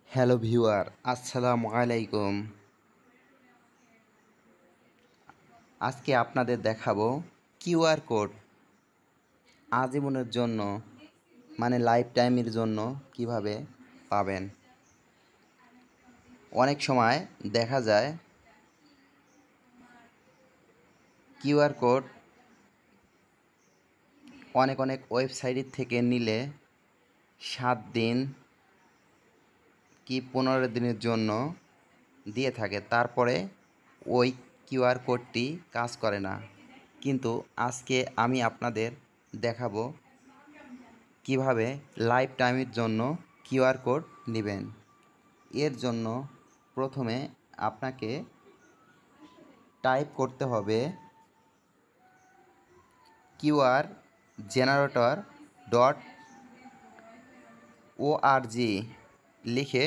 Hello viewer, আসসালামু আলাইকুম। আজকে আপনাদের দেখাবো কিউআর কোড আজীবনের জন্য মানে লাইফ টাইমের জন্য কিভাবে পাবেন। অনেক সময় দেখা যায় কিউআর কোড অনেক ওয়েবসাইট থেকে নিলে 7 দিন কি 15 দিনের জন্য দিয়ে থাকে, তারপরে ওই কিউআর কোডটি কাজ করে না। কিন্তু আজকে আমি আপনাদের দেখাবো কিভাবে লাইফ টাইমের জন্য কিউআর কোড নেবেন। এর জন্য প্রথমে আপনাকে টাইপ করতে হবে কিউআর জেনারেটর .org লিখে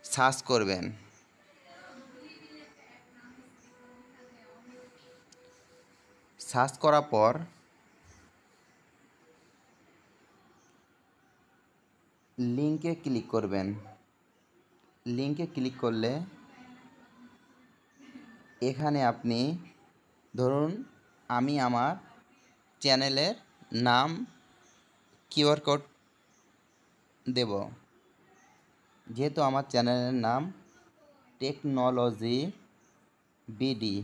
সার্চ করবেন। সার্চ করার পর লিঙ্কে ক্লিক করবেন। লিঙ্কে ক্লিক করলে এখানে আপনি ধরুন আমি আমার চ্যানেলের নাম কিউআর কোড দেব। যেহেতু আমার চ্যানেলের নাম টেকনোলজি বিডি,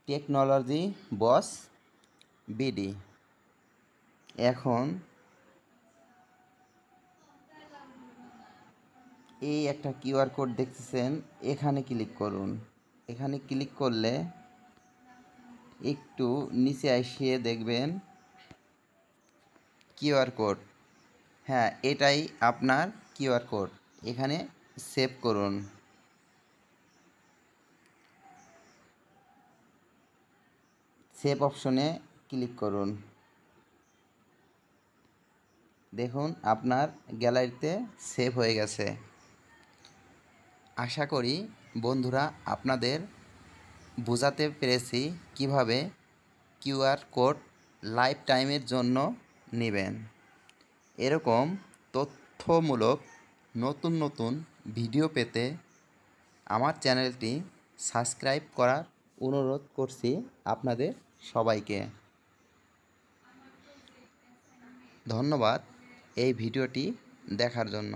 টেকনোলজি বস বিডি। এখন এই একটা কিউআর কোড দেখতেছেন, এখানে ক্লিক করুন। এখানে ক্লিক করলে একটু নিচে আসিয়ে দেখবেন কিউআর কোড। হ্যাঁ, এটাই আপনার কিউআর কোড। এখানে সেভ করুন। সেভ অপশনে ক্লিক করুন। দেখুন আপনার গ্যালারিতে সেভ হয়ে গেছে। আশা করি বন্ধুরা আপনাদের বোঝাতে পেরেছি কিভাবে কিউআর কোড লাইফ টাইমের জন্য নেবেন। এরকম তথ্যমূলক নতুন ভিডিও পেতে আমার চ্যানেলটি সাবস্ক্রাইব করার অনুরোধ করছি আপনাদের সবাইকে। ধন্যবাদ এই ভিডিওটি দেখার জন্য।